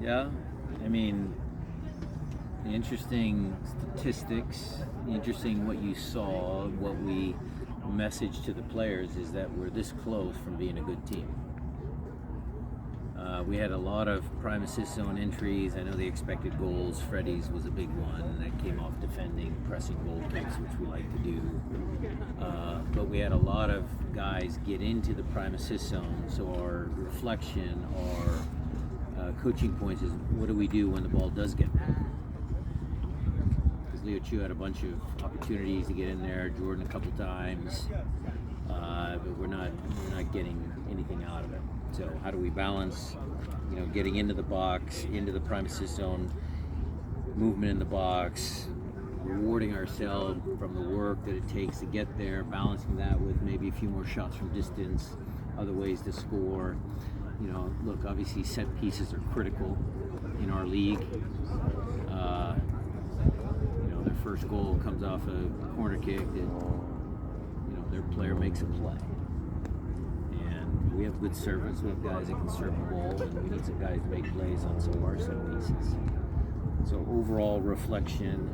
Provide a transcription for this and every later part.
Yeah, I mean, the interesting statistics, interesting what you saw, what we message to the players is that we're this close from being a good team. We had a lot of prime assist zone entries. I know the expected goals, Freddie's was a big one that came off defending, pressing goal kicks, which we like to do. But we had a lot of guys get into the prime assist zone, so our reflection, our coaching points is what do we do when the ball does get there? Because Leo Chu had a bunch of opportunities to get in there, Jordan a couple times, but we're not getting anything out of it. So how do we balance, getting into the box, into the prime assist zone, movement in the box, rewarding ourselves from the work that it takes to get there, balancing that with maybe a few more shots from distance, other ways to score. Look, obviously set pieces are critical in our league. Their first goal comes off a corner kick that, their player makes a play. We have good servants. We have guys that can serve the ball, and we need some guys to make plays on some of our set pieces. So overall reflection,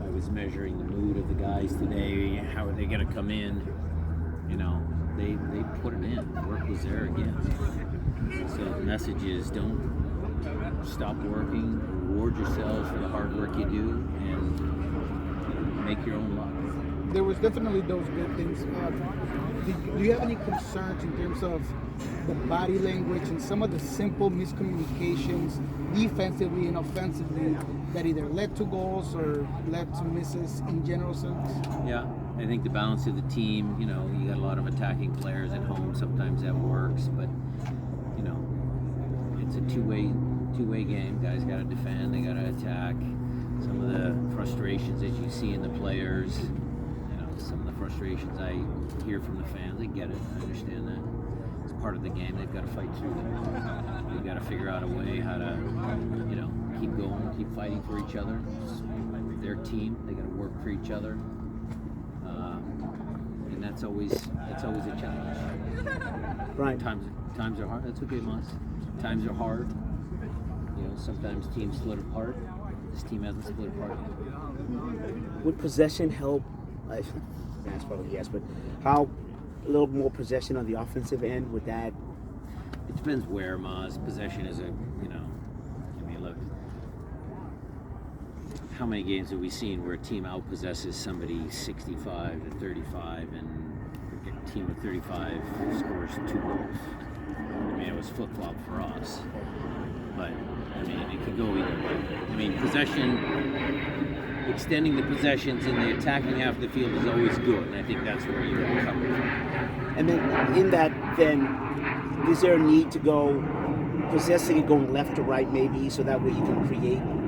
I was measuring the mood of the guys today. How are they going to come in? They put it in. The work was there again. So the message is don't stop working. Reward yourselves for the hard work you do, and make your own luck. There was definitely those good things. Do you have any concerns in terms of the body language and some of the simple miscommunications defensively and offensively that either led to goals or led to misses in general sense? Yeah, I think the balance of the team, you got a lot of attacking players at home. Sometimes that works, but it's a two-way game. Guys got to defend, they got to attack. Some of the frustrations that you see in the players, some of the frustrations I hear from the fans, I get it, I understand that. It's part of the game, they've got to fight through them. They've got to figure out a way how to, keep going, keep fighting for each other. It's their team, they got to work for each other. And that's always a challenge. Right. Times are hard, that's okay, Moss. Times are hard. Sometimes teams split apart. This team hasn't split apart yet. Would possession help? That's probably yes, but how a little more possession on the offensive end would that? It depends where, Maz. Possession is look. How many games have we seen where a team outpossesses somebody 65 to 35, and a team of 35 scores 2 goals? It was flip-flop for us, but it could go either way. Possession. Extending the possessions in the attacking half of the field is always good, and I think that's where you're coming from. And then in that, is there a need to go possessing and going left to right maybe, so that way you can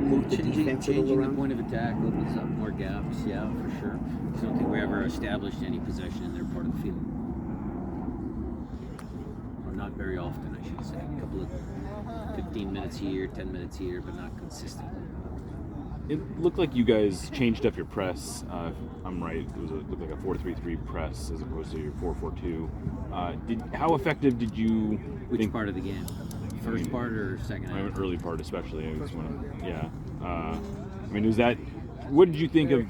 move the defense a little Changing around? the point of attack opens up more gaps, yeah, for sure. I don't think we ever established any possession in their part of the field. Or not very often, I should say. A couple of 15 minutes here, 10 minutes here, but not consistently. It looked like you guys changed up your press. If I'm right, it looked like a 4-3-3 press as opposed to your 4-4-2. How effective did you Which part of the game? First part or second half? Early part, especially. Is that? What did you think of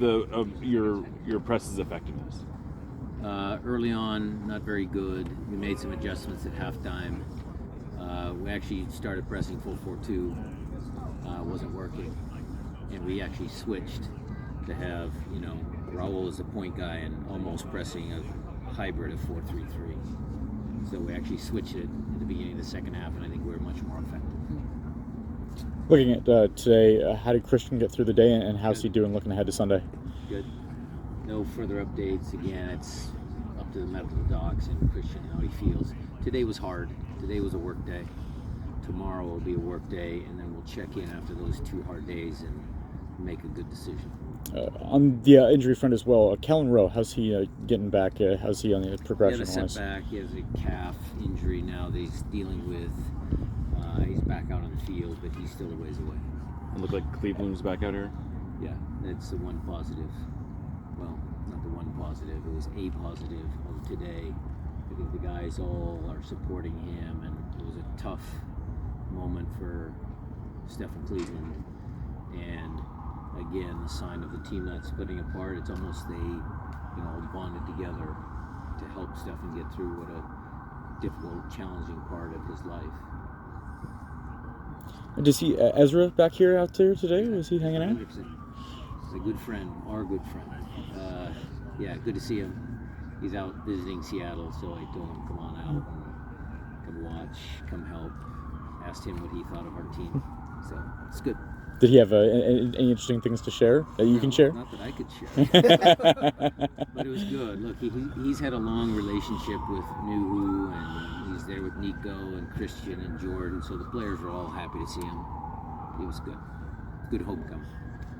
your press's effectiveness? Early on, not very good. We made some adjustments at halftime. We actually started pressing 4-4-2. Wasn't working. And we actually switched to have, Raul as a point guy and almost pressing a hybrid of 4-3-3. So we actually switched it at the beginning of the second half, and I think we were much more effective. Looking at today, how did Christian get through the day, and how's he doing looking ahead to Sunday? Good. No further updates. Again, it's up to the medical docs and Christian how he feels. Today was hard. Today was a work day. Tomorrow will be a work day, and then we'll check in after those 2 hard days and make a good decision. On the injury front as well, Kellen Rowe, how's he getting back? How's he on the progression? He had a setback. He has a calf injury now that he's dealing with. He's back out on the field, but he's still a ways away. It looked like Cleveland's back out here. Yeah, that's the one positive. Well, not the one positive. It was a positive of today. I think the guys all are supporting him, and it was a tough moment for Stephen Cleveland, and again, the sign of the team not splitting apart. It's almost they, all bonded together to help Stephen get through what a difficult, challenging part of his life. And to see Ezra back here out there today, was he hanging out? He's a good friend, our good friend. Yeah, good to see him. He's out visiting Seattle, so I told him come on out and come watch, come help. Asked him what he thought of our team, so it's good. Did he have any interesting things to share that you can share? Not that I could share. But it was good. Look, he's had a long relationship with Nuhu, and he's there with Nico and Christian and Jordan, so the players were all happy to see him. He was good. Good homecoming.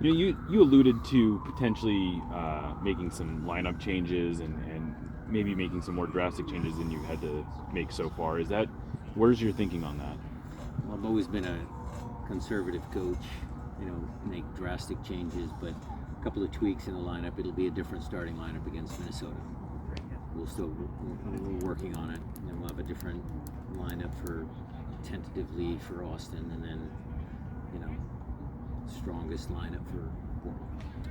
You alluded to potentially making some lineup changes and maybe making some more drastic changes than you've had to make so far. Where's your thinking on that? Well, I've always been a conservative coach, make drastic changes, but a couple of tweaks in the lineup. It'll be a different starting lineup against Minnesota. We're working on it, and we'll have a different lineup tentatively for Austin, and then, strongest lineup for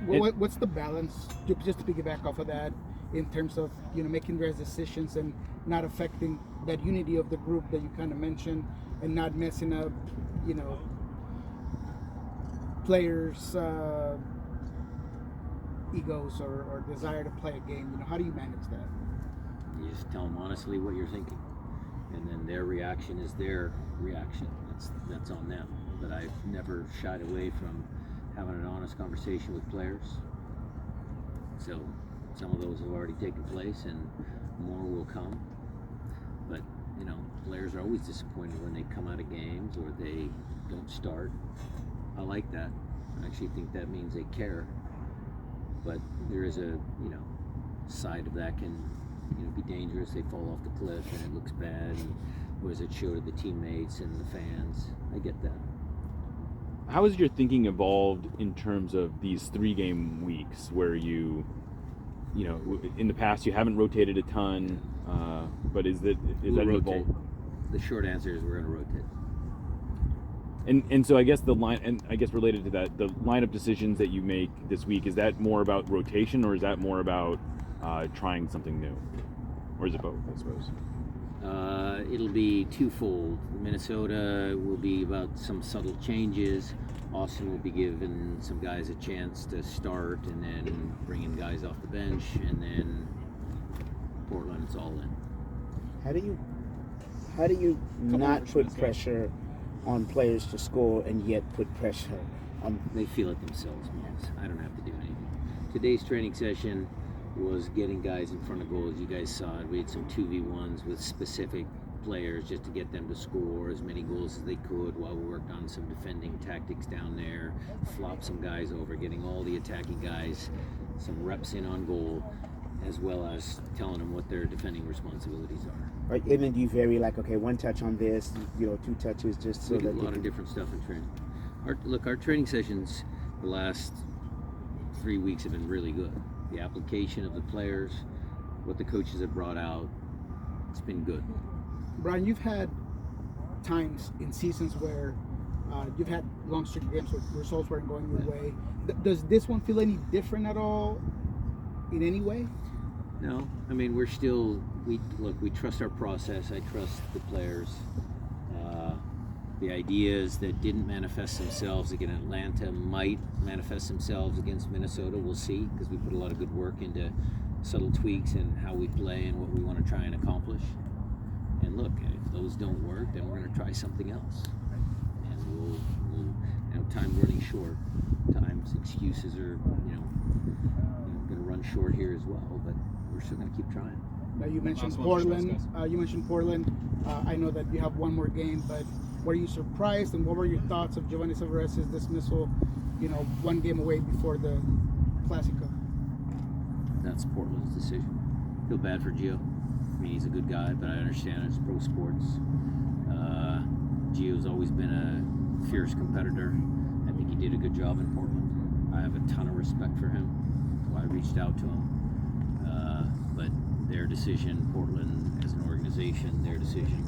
Portland. What's the balance, just to piggyback off of that, in terms of making those decisions and not affecting that unity of the group that you kind of mentioned, and not messing up, players' egos or desire to play a game? How do you manage that? You just tell them honestly what you're thinking, and then their reaction is their reaction. That's on them. But I've never shied away from having an honest conversation with players. So some of those have already taken place, and more will come. But players are always disappointed when they come out of games or they don't start. I like that. I actually think that means they care. But there is a side of that can be dangerous. They fall off the cliff and it looks bad. And what does it show to the teammates and the fans? I get that. How has your thinking evolved in terms of these 3-game weeks where in the past you haven't rotated a ton, but is that rotate? The short answer is we're going to rotate. And so I guess related to that, the lineup decisions that you make this week, is that more about rotation or is that more about trying something new? Or is it both, I suppose? It'll be twofold. Minnesota will be about some subtle changes. Austin will be giving some guys a chance to start and then bringing guys off the bench. And then Portland, it's all in. How do you not put pressure on players to score and yet put pressure on? They feel it themselves, Miles. I don't have to do anything. Today's training session was getting guys in front of goals. You guys saw it. We had some 2v1s with specific players just to get them to score as many goals as they could while we worked on some defending tactics down there, flop some guys over, getting all the attacking guys some reps in on goal, as well as telling them what their defending responsibilities are. Right, and then you vary, like, okay, 1 touch on this, 2 touches, just so we do that a lot of different stuff in training. Our training sessions the last 3 weeks have been really good. The application of the players, what the coaches have brought out, it's been good. Brian, you've had times in seasons where you've had long streak games where results weren't going your way. Does this one feel any different at all in any way? No, I mean, we trust our process. I trust the players. The ideas that didn't manifest themselves against Atlanta might manifest themselves against Minnesota. We'll see, because we put a lot of good work into subtle tweaks and how we play and what we want to try and accomplish. And look, if those don't work, then we're going to try something else. And we'll time running short. Times excuses are, going to run short here as well, but we're still going to keep trying. Now you mentioned Portland. I know that you have one more game, but were you surprised, and what were your thoughts of Giovanni Silveres' dismissal, 1 game away before the Classico? That's Portland's decision. Feel bad for Gio. I mean, he's a good guy, but I understand it's pro sports. Gio's always been a fierce competitor. I think he did a good job in Portland. I have a ton of respect for him. So I reached out to him. But their decision, Portland as an organization, their decision.